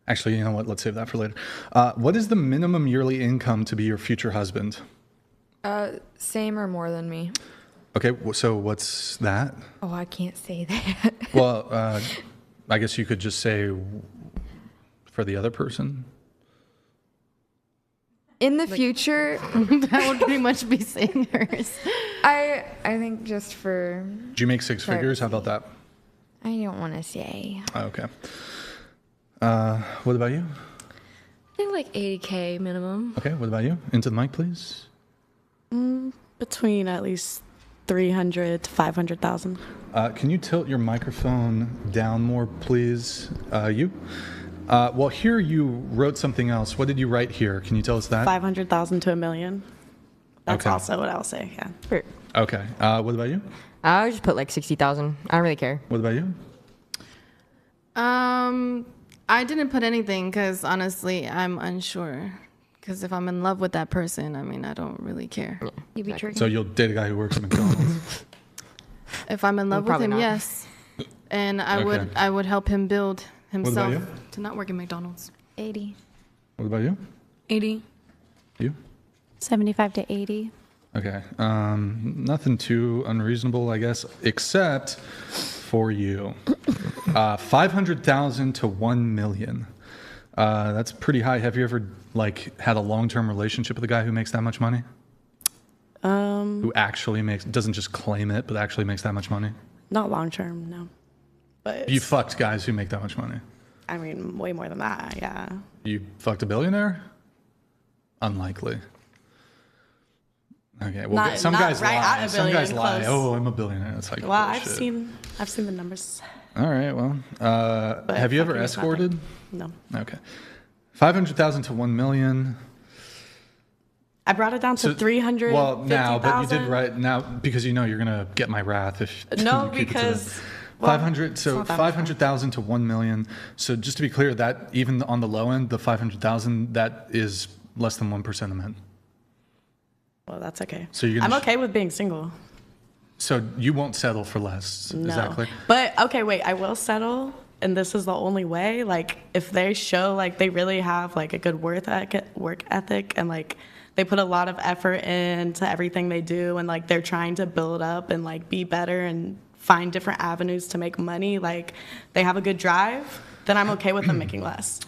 Actually, you know what? Let's save that for later. What is the minimum yearly income to be your future husband? Same or more than me. Okay, so what's that? Oh, I can't say that. Well, I guess you could just say for the other person. In the future, That would pretty much be saying hers. I think just for... Do you make six figures? How about that? I don't want to say. Okay. What about you? I think like 80K minimum. Okay, what about you? Into the mic, please. Between at least 300 to 500,000. Can you tilt your microphone down more, please? You? Well, here you wrote something else. What did you write here? Can you tell us that? 500,000 to $1 million. That's Okay. also what I'll say, yeah. Okay. What about you? I would just put like 60,000. I don't really care. What about you? I didn't put anything because honestly, I'm unsure. Because if I'm in love with that person, I mean, I don't really care. You'd be tricky. So you'll date a guy who works at McDonald's. If I'm in love with Probably him, not. yes. And I Okay. would help him build himself you? to not work at McDonald's. 80. What about you? 80. You? 75 to 80. Okay. Nothing too unreasonable, I guess, except for you. 500,000 to 1 million. That's pretty high. Have you ever had a long-term relationship with a guy who makes that much money? Who actually doesn't just claim it, but actually makes that much money? Not long term, no. But You fucked guys who make that much money. I mean, way more than that, yeah. You fucked a billionaire? Unlikely. Okay, well, some not guys right lie. at a Some guys billion, lie. close. Oh, I'm a billionaire. It's like Well, bullshit. I've seen the numbers. All right. Well, But have you ever fucking is nothing. escorted? No. Okay. 500,000 to 1 million. I brought it down to 350,000. Well, now, but you did right now because you know you're gonna get my wrath if No, you keep it to because that. well, 500. So it's not that much. 500,000 to 1 million. So just to be clear, that even on the low end, the 500,000, that is less than 1% of men. Well, that's okay. So you're I'm gonna okay with being single. So you won't settle for less. No. Is that clear? But okay, wait, I will settle, and this is the only way. Like, if they show like they really have like a good work ethic, and like they put a lot of effort into everything they do, and like they're trying to build up and like be better and find different avenues to make money, like they have a good drive, then I'm okay with them making less.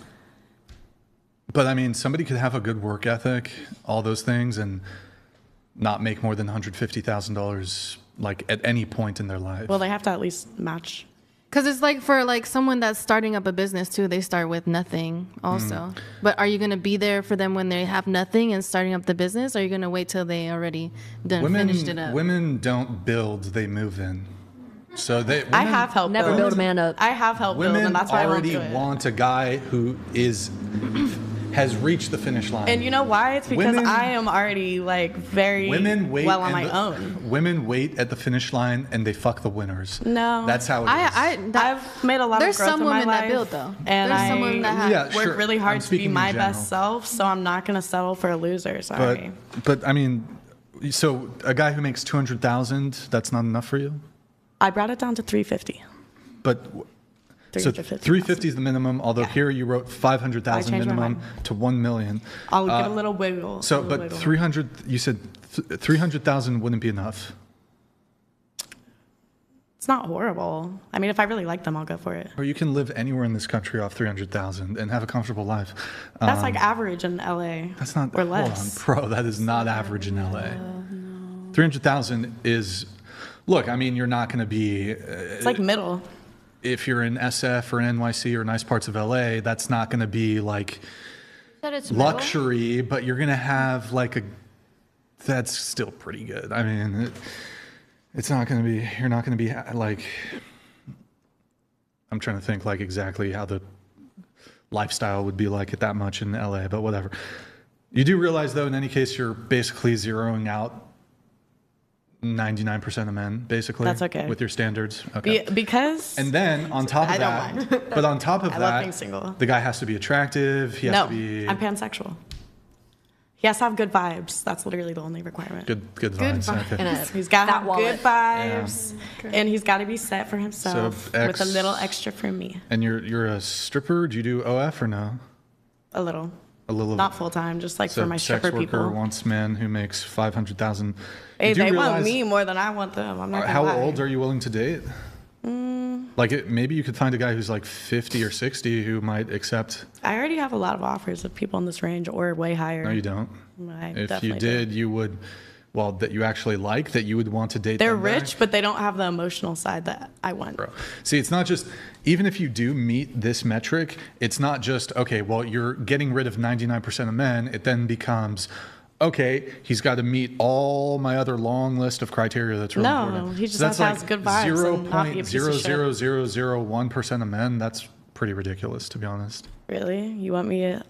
But I mean, somebody could have a good work ethic, all those things, and not make more than $150,000 like at any point in their life. Well, they have to at least match. Because it's like for like someone that's starting up a business too, they start with nothing also. But are you going to be there for them when they have nothing and starting up the business? Or are you going to wait till they already finished it up? Women don't build; they move in. So I have helped Never build a man up. I have helped build, Women and that's why I won't already do it. want a guy who has reached the finish line. And you know why? It's because Women- I am already like very Women wait well on in my own. Women wait at the finish line and they fuck the winners. No. That's how it is. I've made a lot There's of growth some in my women that life, build, though. and There's I some women that have Yeah, work sure. really I'm hard to be speaking in my general. best self. So I'm not gonna settle for a loser. Sorry. But I mean, so a guy who makes 200,000, that's not enough for you? I brought it down to 350. But so 350 is the minimum, although here you wrote 500,000 I changed my minimum mind. to 1 million. I'll give a little wiggle. So, a little but wiggle. 300, you said 300,000 wouldn't be enough. It's not horrible. I mean, if I really like them, I'll go for it. Or you can live anywhere in this country off 300,000 and have a comfortable life. That's like average in LA. That's not, or hold less. on, bro, that is not average in LA. 300,000 is, look, I mean, you're not going to be, It's like middle. if you're in SF or NYC or nice parts of LA, that's not going to be like That it's luxury, but you're going to have like that's still pretty good. I mean, it's not going to be, you're not going to be like, I'm trying to think like exactly how the lifestyle would be like at that much in LA, but whatever. You do realize though, in any case, you're basically zeroing out 99% of men, basically. That's okay. With your standards. Okay. Because And then on top of I don't that, mind. but on top of I that, love being single. the guy has to be attractive. He has no, to be. I'm pansexual. He has to have good vibes. That's literally the only requirement. Good vibes. Okay. And He's got to have wallet. good vibes, and he's got to be set for himself So, with a little extra for me. And you're a stripper. Do you do OF or no? A little. A little. Not full time, just like So for my sex stripper worker people. wants man who makes 500,000. Hey, You do they want realize- me more than I want them. I'm not gonna How lie. old are you willing to date? Like maybe you could find a guy who's like 50 or 60 who might accept. I already have a lot of offers of people in this range or way higher. No, you don't. I If definitely you do. did, you would. Well, that you actually like, that you would want to date. They're them back? rich, but they don't have the emotional side that I want. Bro. See, it's not just, even if you do meet this metric, it's not just, okay, well, you're getting rid of 99% of men. It then becomes, okay, he's got to meet all my other long list of criteria that's really No, important. he just that's has good vibes and not be a piece of shit. 0.00001% of men. That's pretty ridiculous, to be honest. Really? You want me to,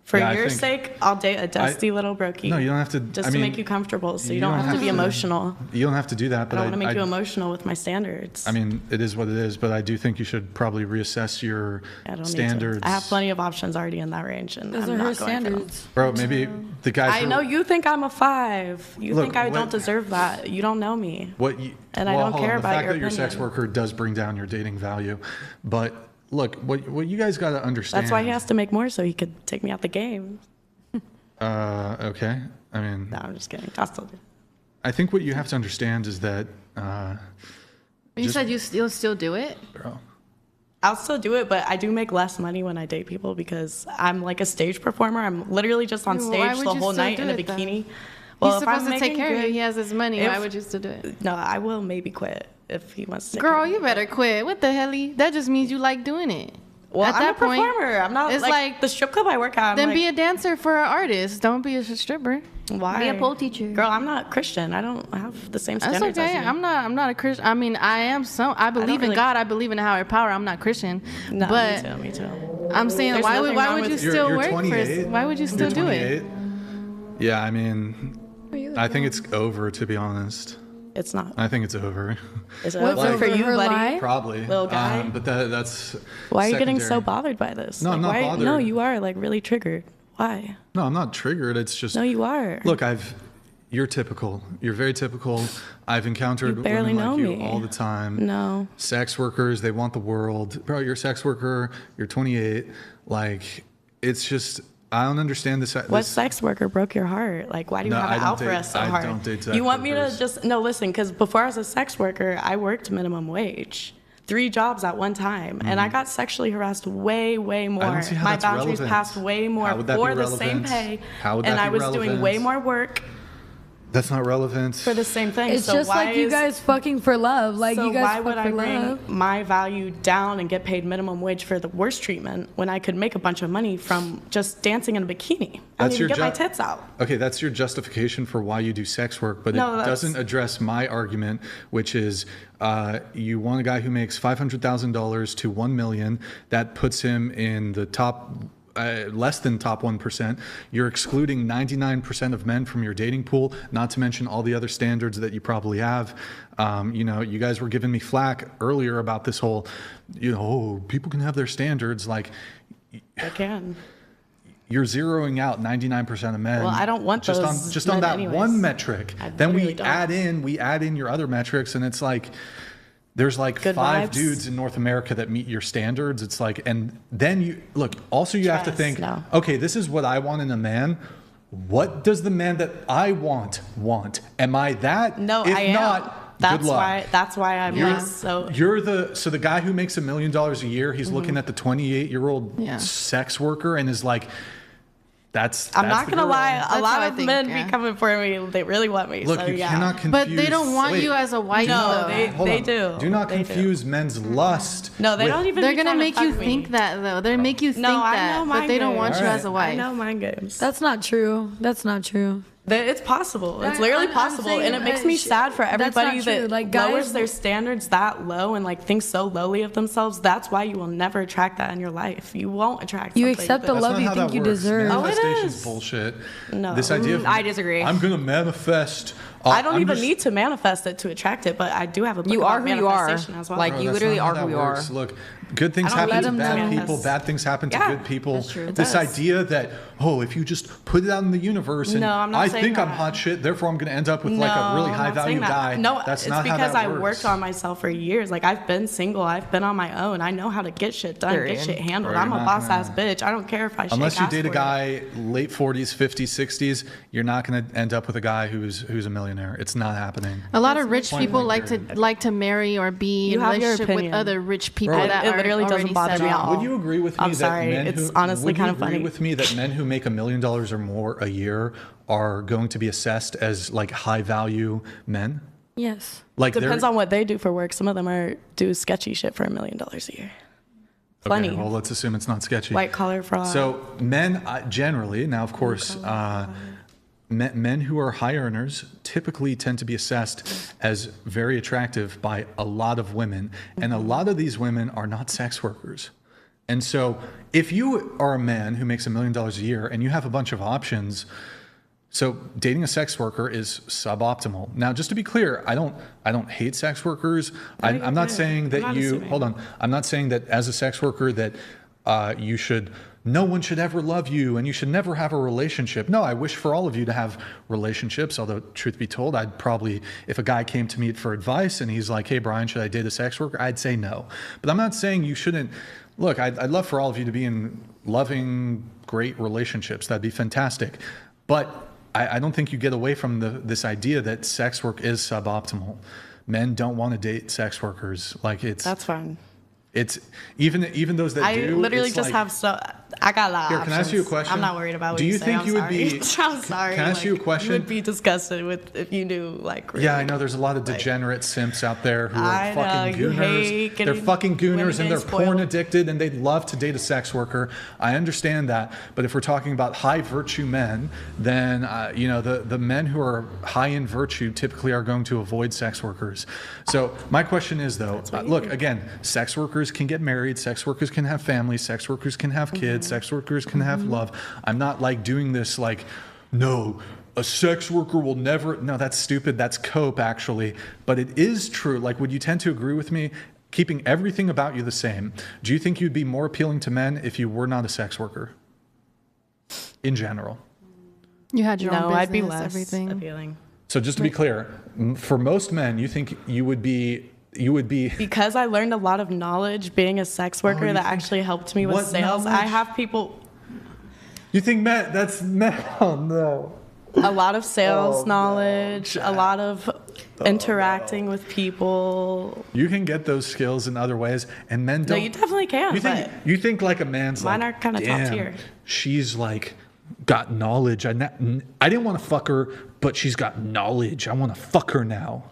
for Yeah, I your think- sake, I'll date a dusty little brokey. No, you don't have to. Just I to mean, make you comfortable so you you don't don't have to have be to. emotional. You don't have to do that, I but don't want to make you emotional with my standards. I mean, it is what it is, but I do think you should probably reassess your I don't standards. need to. I have plenty of options already in that range, and Those I'm are not her going for them. standards. Bro, maybe the guys. I who- know you think I'm a 5. You Look, think I what- don't deserve that. You don't know me. What you, And I well, don't hold on, care the about fact your that you're a sex opinion. worker does bring down your dating value, but look, what you guys got to understand. That's why he has to make more so he could take me out the game. Okay. I mean, No, I'm just kidding. I'll still do it. I think what you have to understand is that, You said you'll still do it? bro. I'll still do it, but I do make less money when I date people because I'm like a stage performer. I'm literally just on Why stage would the you whole still night do in a it then? bikini. He's if supposed I'm to take making care of you. good- He has his money. Why if- would you still do it? No, I will maybe quit if he wants to. take Girl, care of you me. better quit. What the hell? That just means you like doing it. Well, At I'm that a point, performer. I'm not it's like, like- the strip club I work at. I'm Then like, be a dancer for an artist. Don't be a stripper. why? Be a pole teacher. Girl, I'm not Christian. I don't have the same That's standards okay. as you. I'm not a Christian. I mean, I am some. I believe in really- God. I believe in a higher power. I'm not Christian. No, but me too. I'm saying, There's why nothing would wrong you with- still You're work 28. for? Why would you still You're do it? 28. Yeah, I mean, I think it's over, to be honest. It's not. I think it's over. Is it What's over for over you, her buddy? life? Probably. Little guy? But that's. Why are you getting so secondary. bothered by this? No, I'm not why, bothered. No, you are like really triggered. Why? No, I'm not triggered. It's just. No, you are. Look, you're typical. You're very typical. I've encountered You barely women like know you me. all the time. No. Sex workers, they want the world. Bro, you're a sex worker. You're 28. Like, it's just, I don't understand this. What sex worker broke your heart? Like, why do you No, have I it don't out for date- us so I hard? don't date sex You want me to workers. just no? Listen, because before I was a sex worker, I worked minimum wage. 3 jobs at one time, and I got sexually harassed way more. Mm. don't see how My that's boundaries relevant. passed way more How would that for be the same relevant? pay, How would and that I be was doing relevant? way more work That's not relevant. for the same thing. It's so just why like you is- guys fucking for love. Like so you guys why fuck would I for bring love. my value down and get paid minimum wage for the worst treatment when I could make a bunch of money from just dancing in a bikini? I That's didn't your even get my job. tits out. Okay, that's your justification for why you do sex work, but No, it that's- doesn't address my argument, which is you want a guy who makes $500,000 to $1 million. That puts him in the top, less than top 1%. You're excluding 99% of men from your dating pool, not to mention all the other standards that you probably have. You guys were giving me flack earlier about this whole, people can have their standards. Like, I can. you're zeroing out 99% of men. Well, I don't want just those on just on men that anyways. one metric. I Then literally don't. we add in your other metrics, and it's like there's like Good 5 vibes. dudes in North America that meet your standards. It's like, and then you look. Also, you have to Trust, think. no. Okay, this is what I want in a man. What does the man that I want? Am I that? No, if I am. not, That's good luck. why. That's why I'm like so. You're the guy who makes $1 million a year. He's looking at the 28-year-old Yeah. sex worker and is like, that's. I'm that's not the gonna girl. lie. A That's lot how I of think, men yeah. be coming for me. They really want me. Look, so, you yeah. cannot confuse. But they don't want wait, you as a white No, though. they- hold on. do. Do not They do. confuse men's lust. No, they with- don't even. They're be gonna trying to make you fuck me. think that though. They make you think No, I that, know but my they don't want games. you Alright. as a wife. I know mind games. That's not true. That's not true. It's possible. It's I- literally I'm possible, saying, and it makes me sad for that's not everybody true. that Like, lowers guys- their standards that low and like thinks so lowly of themselves. That's why you will never attract that in your life. You won't attract. You something accept the that- That's love not you how think that you works. deserve. Oh, it Manifestation's is. bullshit. No. This idea of I disagree. I'm gonna manifest. I don't I'm even just- need to manifest it to attract it, but I do have a book You about are who you are. manifestation as well. Like, Bro, you that's literally not how are who that you are. works. Look, good things I don't happen need to to bad manifest. people. Bad things happen to Yeah, good people. that's true. It This does. idea that, oh, if you just put it out in the universe and No, I'm not I saying think I'm that. hot shit, therefore I'm going to end up with like a really I'm high not value saying that. guy. No, That's it's not how because that I works. worked on myself for years. Like, I've been single, I've been on my own. I know how to get shit done, Period. get shit handled. Bro, I'm you're a not boss ass gonna- bitch. I don't care if I Unless shake you ass date a for it. guy late 40s, 50s, 60s, you're not going to end up with a guy who's a millionaire. It's not happening. A lot of rich point people blank like to marry or be You in a have your relationship with opinion. other rich people Bro, that It are literally doesn't already bother set me at up. all. Would you agree with me I'm that sorry, men it's who honestly would you kind of agree funny. with me that men who make $1 million or more a year are going to be assessed as like high value men? Yes. Like Depends they're- on what they do for work. Some of them do sketchy shit for $1 million a year. Plenty. Okay, well, let's assume it's not sketchy. White collar fraud. So men generally, now of course, men who are high earners typically tend to be assessed as very attractive by a lot of women, and a lot of these women are not sex workers. And so if you are a man who makes $1 million a year and you have a bunch of options, so dating a sex worker is suboptimal. Now, just to be clear, I don't hate sex workers. I'm not saying that not you assuming. hold on. I'm not saying that as a sex worker that no one should ever love you and you should never have a relationship. No, I wish for all of you to have relationships. Although, truth be told, I'd probably, if a guy came to me for advice and he's like, "Hey, Brian, should I date a sex worker?" I'd say no. But I'm not saying you shouldn't. Look, I'd love for all of you to be in loving, great relationships. That'd be fantastic. But I don't think you get away from this idea that sex work is suboptimal. Men don't want to date sex workers. Like That's fine. it's even those that I do. literally it's just like- have so. I got a lot. Here, of can I ask you a options. question? I'm not worried about what Do you say. think I'm you would sorry. be- I'm sorry. Can I ask you a question? You would be disgusted with if you knew like. Really, Yeah, I know there's a lot of degenerate simps out there who are I know, fucking you gooners. hate They're getting fucking women gooners and they're getting porn spoiled. addicted and they'd love to date a sex worker. I understand that, but if we're talking about high virtue men, then the men who are high in virtue typically are going to avoid sex workers. So my question is though, look again, sex workers can get married, sex workers can have families, sex workers can have kids, sex workers can have love. I'm not like doing this like, no, a sex worker will never. No, that's stupid. That's cope, actually. But it is true. Like, would you tend to agree with me? Keeping everything about you the same, do you think you'd be more appealing to men if you were not a sex worker? In general. You had your own No, business, I'd be less everything. appealing. So just to be clear, for most men, you think you would be. Because I learned a lot of knowledge being a sex worker you that think- actually helped me with what sales. I knowledge? have people. You think men? That's men. Oh no. A lot of sales knowledge, a lot of interacting with people. You can get those skills in other ways, and men No, don't. you definitely can. You think like a man's Mine like, are kinda top "Damn, tier." she's like got knowledge. I didn't want to fuck her, but she's got knowledge. I want to fuck her now.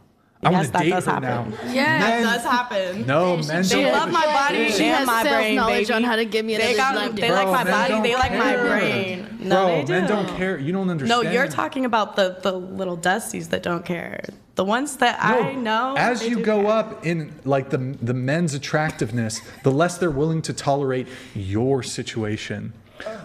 I Yes, want to that date does her happen. now. Yeah, Men- That does happen. No, men They don't. love my body She and has my sales brain, knowledge baby. on how to give me They another got, love they date. like my men body. don't They like my care. brain. No, Bro, they do. men don't care. You don't No, understand. you're talking about the little dusties that don't care. The ones that I know. As they you do go care. up in like the men's attractiveness, the less they're willing to tolerate your situation.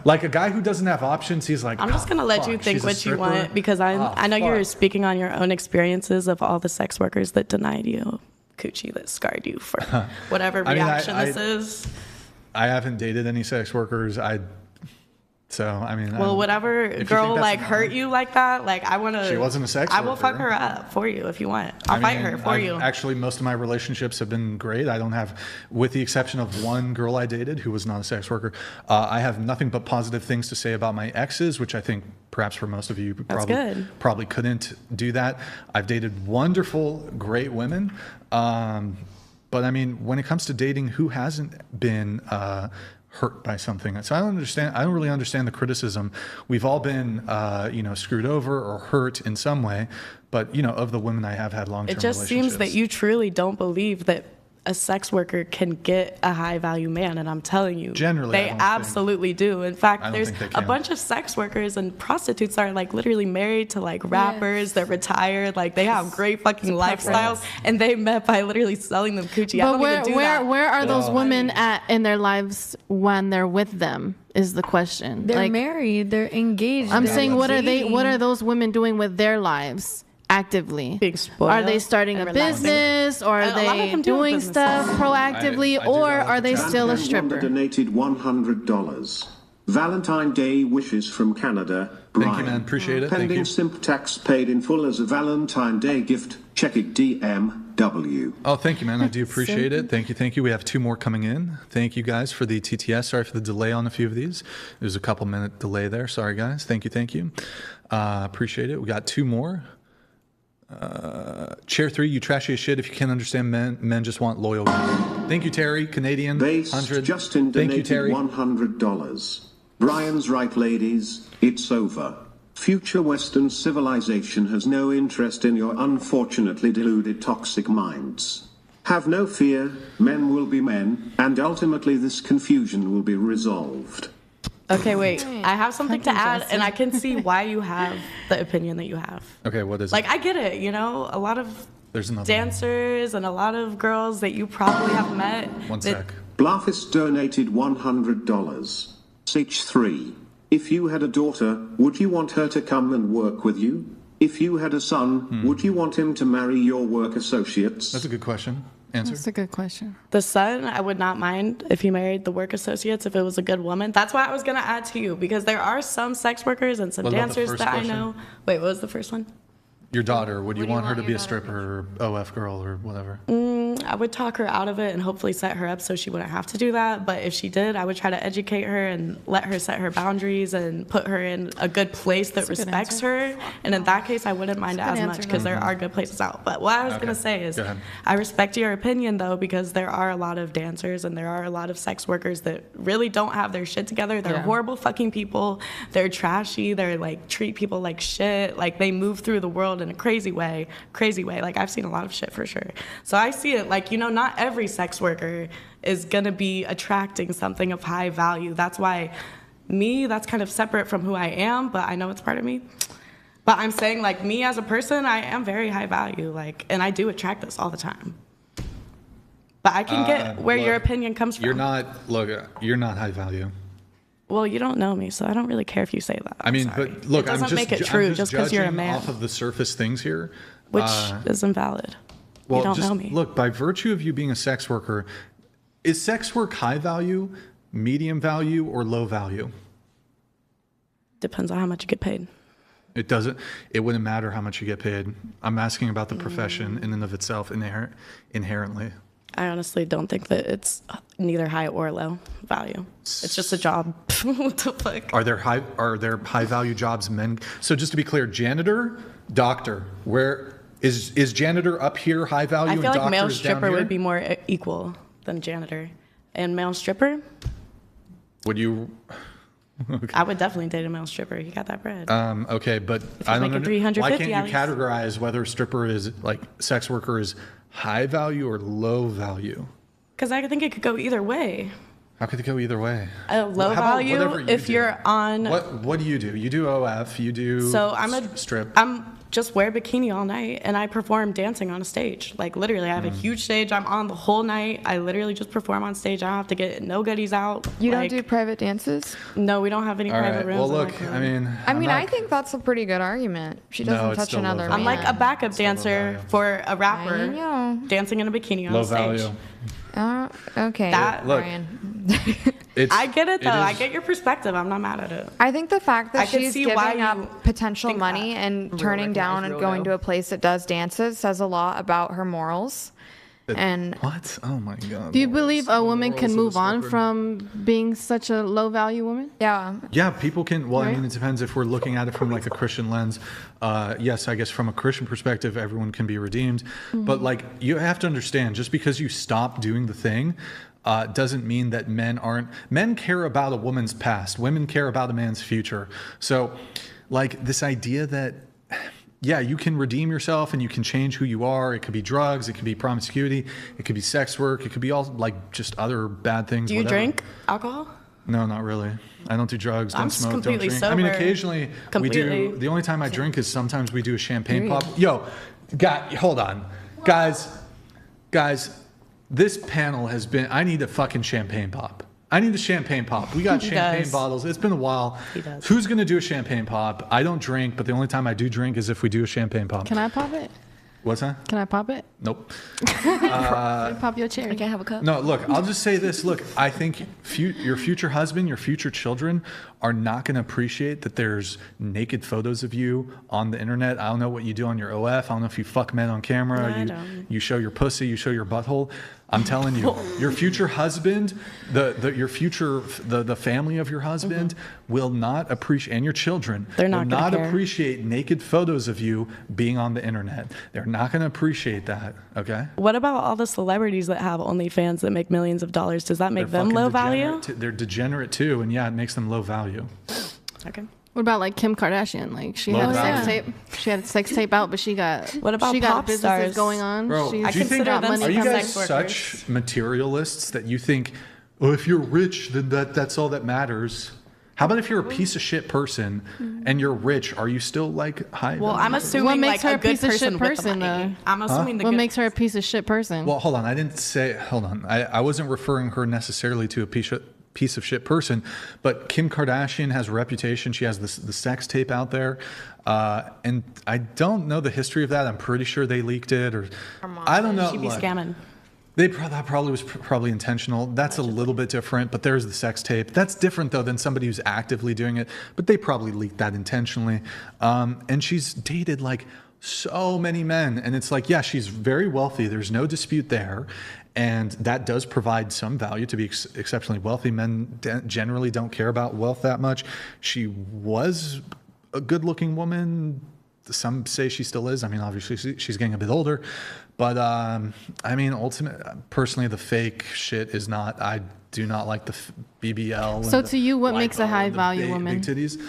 Like a guy who doesn't have options, he's like, I'm just gonna let "Fuck, you think she's a what you stripper? want because I know you're fuck." speaking on your own experiences of all the sex workers that denied you coochie that scarred you for whatever I mean, reaction I- this is. I haven't dated any sex workers. I mean, Well, whatever if you think girl that's like normal. hurt you like that, like I want to. She wasn't a sex I will fuck worker. her up for you if you want. I'll fight her for you. Actually, most of my relationships have been great. I don't have, with the exception of one girl I dated who was not a sex worker, I have nothing but positive things to say about my exes, which I think perhaps for most of you good. probably couldn't do that. I've dated wonderful, great women. But I mean, when it comes to dating, who hasn't been hurt by something? So I don't really understand the criticism. We've all been, screwed over or hurt in some way. But of the women I have had long-term It just relationships. seems that you truly don't believe that a sex worker can get a high value man, and I'm telling you, Generally, I they don't absolutely do. In fact, I don't there's think they a can. bunch of sex workers and prostitutes are like literally married to like rappers. They're retired, like they have great fucking lifestyles, and they met by literally selling them coochie. I But don't even do that. where are those women at in their lives when they're with them is the question. They're like, married. They're engaged. I'm they're saying, what dating. are those women doing with their lives actively? Being spoiled Are they starting a and relaxing. business, or And are a lot of they them do have doing businesses. stuff proactively, I do or gotta are they check. still a Van stripper? donated $100. Valentine Day wishes from Canada. Brian. Thank you, man. Appreciate it. Thank Pending you. simp tax paid in full as a Valentine Day gift. Check it DMW. Oh, thank you, man. I do appreciate it. Thank you. Thank you. We have 2 more coming in. Thank you guys for the TTS. Sorry for the delay on a few of these. There's a couple minute delay there. Sorry, guys. Thank you. Thank you. Appreciate it. We got 2 more. Chair 3, you trashy as shit if you can't understand men. Men just want loyalty. Thank you, Terry. Canadian. Base 100. Justin Thank you, donated Terry. $100. Brian's right, ladies. It's over. Future Western civilization has no interest in your unfortunately deluded toxic minds. Have no fear, men will be men, and ultimately this confusion will be resolved. Okay, wait. I have something to add, and I can see why you have the opinion that you have. Okay, what is Like, it? I get it, you know, a lot of There's another dancers and a lot of girls that you probably have met. one. that- Sec. Bluffist donated $100. H3. If you had a daughter, would you want her to come and work with you? If you had a son, would you want him to marry your work associates? That's a good question. Answer. That's a good question. The son, I would not mind if he married the work associates if it was a good woman. That's why I was going to add to you, because there are some sex workers and some What about the dancers first that question? I know. Wait, what was the first one? Your daughter, would you do you want her want to your be a daughter stripper or OF girl or whatever? I would talk her out of it and hopefully set her up so she wouldn't have to do that. But if she did, I would try to educate her and let her set her boundaries and put her in a good place that That's a good respects answer. her. And in that case, I wouldn't mind it That's a as good much answer. because there are good places out. But what I was going to say is Go ahead. I respect your opinion, though, because there are a lot of dancers and there are a lot of sex workers that really don't have their shit together. They're horrible fucking people. They're trashy. They're like treat people like shit. Like they move through the world in a crazy way. Like I've seen a lot of shit for sure. So I see it like, you know, not every sex worker is gonna be attracting something of high value. That's why that's kind of separate from who I am, but I know it's part of me. But I'm saying like me as a person, I am very high value, like, and I do attract this all the time. But I can get where your look, opinion comes from. You're not high value. Well, you don't know me, so I don't really care if you say that. I mean, Sorry. but look, it doesn't I'm just make it I'm true just because you're a judging man, off of the surface things here. which is invalid. Well, you don't just know me. look, by virtue of you being a sex worker, is sex work high value, medium value, or low value? Depends on how much you get paid. It doesn't. It wouldn't matter how much you get paid. I'm asking about the profession in and of itself, inherently. I honestly don't think that it's neither high or low value. It's just a job. What the fuck? Are there high value jobs men? So just to be clear, janitor, doctor, where is janitor up here high value? I and feel like doctor male is down stripper here? would be more equal than janitor. And male stripper, Would you? I would definitely date a male stripper. He got that bread. Okay, but I don't know. making $350 Why can't you at least. categorize whether a stripper is like sex worker is high value or low value? Because I think it could go either way. How could it go either way? A low How about value whatever you if do? you're on. What do you do? You do OF. You do. So I'm a strip. I'm just wear bikini all night and I perform dancing on a stage. Like literally, I have a huge stage. I'm on the whole night. I literally just perform on stage. I don't have to get no goodies out. You Like, don't do private dances? No, we don't have any All private right. rooms. Well, in my look. club. I mean. I I'm mean, not- I think that's a pretty good argument. She No, doesn't it's touch still low another value. man. I'm like a backup Still low dancer value. for a rapper I know. dancing in a bikini on low a stage. value. Okay, That- Look. Brian. It's, I get it though. I is- get your perspective. I'm not mad at it. I think the fact I that can she's see giving why you up potential think money that. and turning down and going to a place that does dances says a lot about her morals. And What? Oh my God. Do you Lawrence. believe a woman Morals can of a move on stripper. from being such a low value woman? yeah, Yeah, people can. Well, I Right. mean, it depends if we're looking at it from like a Christian lens. Yes, I guess from a Christian perspective, everyone can be redeemed. But like, you have to understand, just because you stop doing the thing, doesn't mean that men aren't. Men care about a woman's past. Women care about a man's future. So, like this idea that yeah, you can redeem yourself and you can change who you are. It could be drugs, it could be promiscuity, it could be sex work, it could be all like just other bad things. Do you whatever. drink alcohol? No, not really. I don't do drugs, don't I'm smoke, don't completely drink. I mean, sober. occasionally we Completely. do. The only time I drink is sometimes we do a champagne pop. Yo, hold on. Guys, this panel has been, I need a fucking champagne pop. I need a champagne pop. We got champagne does. bottles. It's been a while. He does. Who's going to do a champagne pop? I don't drink, but the only time I do drink is if we do a champagne pop. Can I pop it? What's that? Can I pop it? Nope. Pop your cherry. Can I have a cup? No, look, I'll just say this. Look, I think your future husband, your future children are not going to appreciate that there's naked photos of you on the internet. I don't know what you do on your OF. I don't know if you fuck men on camera. No, I don't. You show your pussy, you show your butthole. I'm telling you, your future husband, the family of your husband will not appreciate, and your children They're not will gonna not care. appreciate naked photos of you being on the internet. They're not going to appreciate that, okay? What about all the celebrities that have OnlyFans that make millions of dollars? Does that make They're them fucking low value? degenerate they're degenerate too, and yeah, it makes them low value. Okay. What about like Kim Kardashian? Like she Low had a value. sex tape. She had a sex tape out, but she got What about she got pop businesses stars? going on. Bro, She's I do you think consider them money are you coming. guys sex such materialists that you think, oh, if you're rich, then that's all that matters? How about if you're a piece of shit person and you're rich? Are you still like high? Well, value? I'm assuming What makes like her a a good piece of shit person with the person, money. though? I'm assuming the What good. makes her a piece of shit person? Well, hold on. I didn't say. Hold on. I wasn't referring her necessarily to a piece of shit person, but Kim Kardashian has a reputation. She has the sex tape out there, and I don't know the history of that. I'm pretty sure they leaked it, or I don't know. She'd be Look, scamming. that probably was probably intentional. That's a little bit different, but there's the sex tape. That's different though than somebody who's actively doing it. But they probably leaked that intentionally. And she's dated like so many men, and it's like, yeah, she's very wealthy. There's no dispute there, and that does provide some value to be exceptionally wealthy. Men generally don't care about wealth that much. She was a good-looking woman. Some say she still is. I mean, obviously she's getting a bit older, but I mean, personally, the fake shit is not. I do not like the BBL. So and to you, what the makes a lipo high and the value woman? Big titties.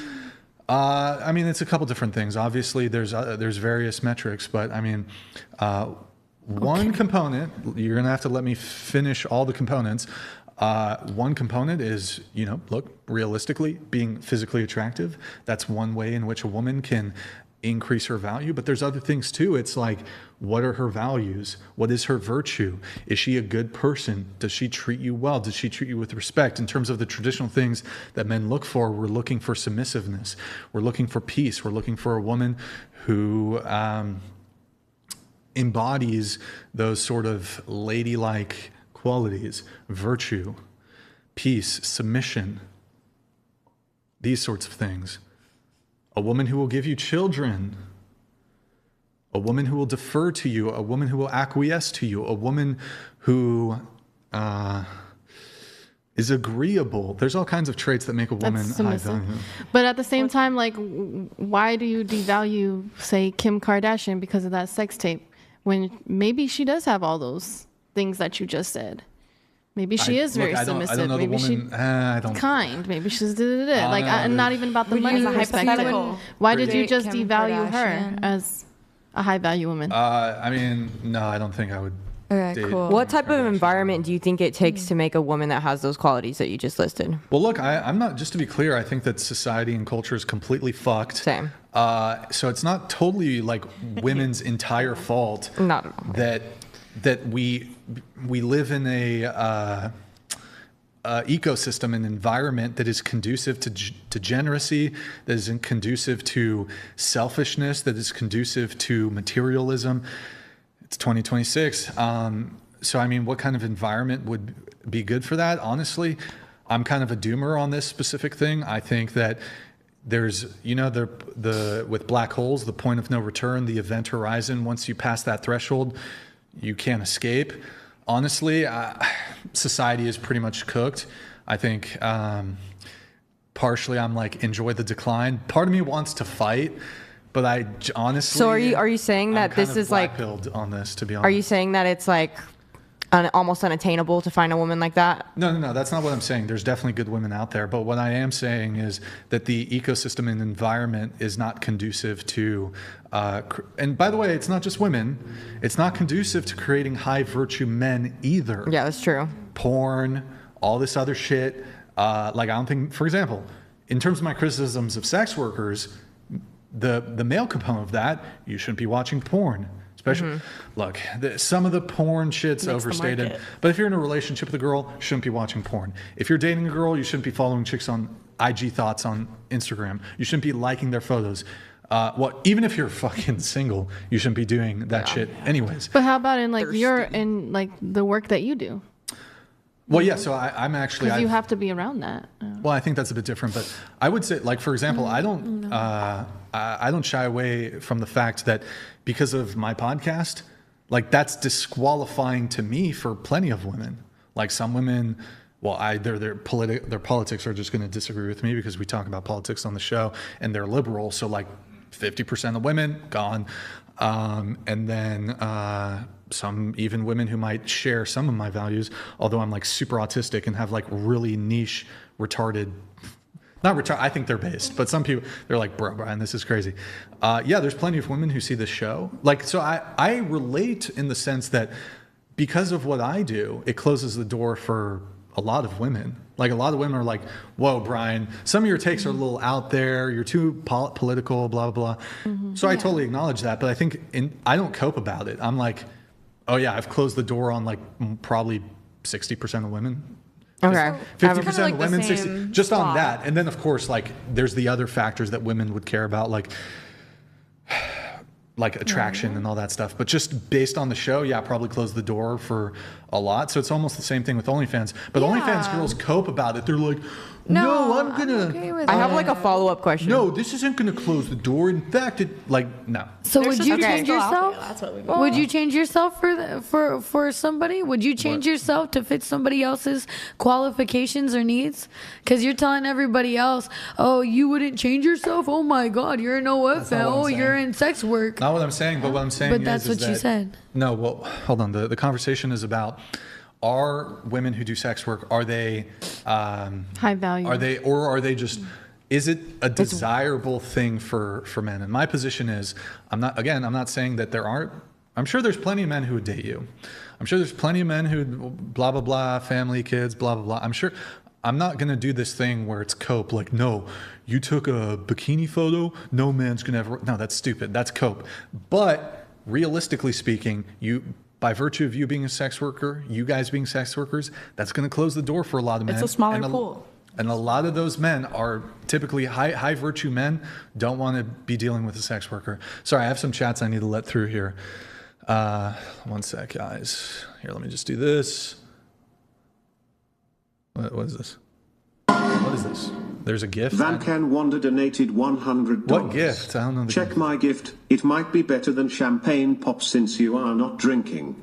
I mean, it's a couple different things. Obviously, there's various metrics, but I mean, one component. You're gonna have to let me finish all the components. One component is, look, realistically, being physically attractive. That's one way in which a woman can increase her value, but there's other things too. It's like, what are her values? What is her virtue? Is she a good person? Does she treat you well? Does she treat you with respect? In terms of the traditional things that men look for, we're looking for submissiveness. We're looking for peace. We're looking for a woman who embodies those sort of ladylike qualities: virtue, peace, submission, these sorts of things. A woman who will give you children, a woman who will defer to you, a woman who will acquiesce to you, a woman who is agreeable. There's all kinds of traits that make a woman That's high submissive. value. But at the same time, like, why do you devalue, say, Kim Kardashian because of that sex tape when maybe she does have all those things that you just said? Maybe she is very submissive. I don't know maybe the woman. I don't. kind. Maybe she's like, not even about the Would money you- perspective. hypothetical. Why did you Date just Kim devalue her Kardashian? as a high value woman? I mean, no, I don't think I would. Okay, date cool. What type of environment do you think it takes to make a woman that has those qualities that you just listed? Well, look, I'm not, just to be clear, I think that society and culture is completely fucked. Same. So it's not totally like women's entire fault Not at all. that we live in a ecosystem, an environment that is conducive to degeneracy, that is conducive to selfishness, that is conducive to materialism. It's 2026. So, I mean, what kind of environment would be good for that? Honestly, I'm kind of a doomer on this specific thing. I think that there's, with black holes, the point of no return, the event horizon, once you pass that threshold, you can't escape. Honestly, society is pretty much cooked. I think partially I'm like, enjoy the decline. Part of me wants to fight, but I honestly. So are you saying I'm that kind this of is like? black-pilled on this, to be honest. Are you saying that it's like almost unattainable to find a woman like that? No. That's not what I'm saying. There's definitely good women out there. But what I am saying is that the ecosystem and environment is not conducive to, and by the way, it's not just women. It's not conducive to creating high virtue men either. Yeah, that's true. Porn, all this other shit. Like, I don't think, for example, in terms of my criticisms of sex workers, the male component of that, you shouldn't be watching porn. Especially, look, some of the porn shit's overstated. But if you're in a relationship with a girl, you shouldn't be watching porn. If you're dating a girl, you shouldn't be following chicks on IG thoughts on Instagram. You shouldn't be liking their photos. Even if you're fucking single, you shouldn't be doing that shit anyways. But how about in like the work that you do? Well, yeah, so I'm actually... Because you have to be around that. Well, I think that's a bit different, but I would say, like, for example, I don't shy away from the fact that because of my podcast, like, that's disqualifying to me for plenty of women. Like, some women, well, their politics are just going to disagree with me because we talk about politics on the show, and they're liberal, so, like, 50% of women, gone. And then some even women who might share some of my values, although I'm like super autistic and have like really niche retarded, I think they're based, but some people, they're like, bro, Brian, this is crazy. Yeah, there's plenty of women who see this show. Like, so I relate in the sense that because of what I do, it closes the door for a lot of women. Like, a lot of women are like, whoa, Brian, some of your takes are a little out there. You're too political, blah, blah, blah. So I totally acknowledge that. But I think I don't cope about it. I'm like, oh, yeah, I've closed the door on like probably 60% of women. Okay. 50% of women, 60, just on that. And then, of course, like, there's the other factors that women would care about, like attraction and all that stuff. But just based on the show, yeah, probably close the door for a lot. So it's almost the same thing with OnlyFans. But OnlyFans girls cope about it. They're like, no, I'm gonna... I have like a follow-up question. No, this isn't gonna close the door. In fact, no. So would you change yourself? That's what we mean. Would you change yourself for somebody? Would you change yourself to fit somebody else's qualifications or needs? Because you're telling everybody else, oh, you wouldn't change yourself? Oh my God, you're in OFL. Oh, you're in sex work. Not what I'm saying, but what I'm saying is... But that's what you said. No, well, hold on. The conversation is about... Are women who do sex work, are they high value? Are they just, is it a desirable thing for men? And my position is, I'm not saying that there aren't, I'm sure there's plenty of men who would date you. I'm sure there's plenty of men who blah, blah, blah, family, kids, blah, blah, blah. I'm sure, I'm not going to do this thing where it's cope, like, no, you took a bikini photo, no man's going to ever, no, that's stupid. That's cope. But realistically speaking, by virtue of you being a sex worker, you guys being sex workers, that's going to close the door for a lot of men. It's a smaller pool. And a lot of those men are typically high virtue men, don't want to be dealing with a sex worker. Sorry, I have some chats I need to let through here. One sec, guys. Here, let me just do this. What is this? What is this? There's a gift? Vancan Wanda donated $100. What gift? I don't know the Check gift. my gift. It might be better than champagne pop since you are not drinking.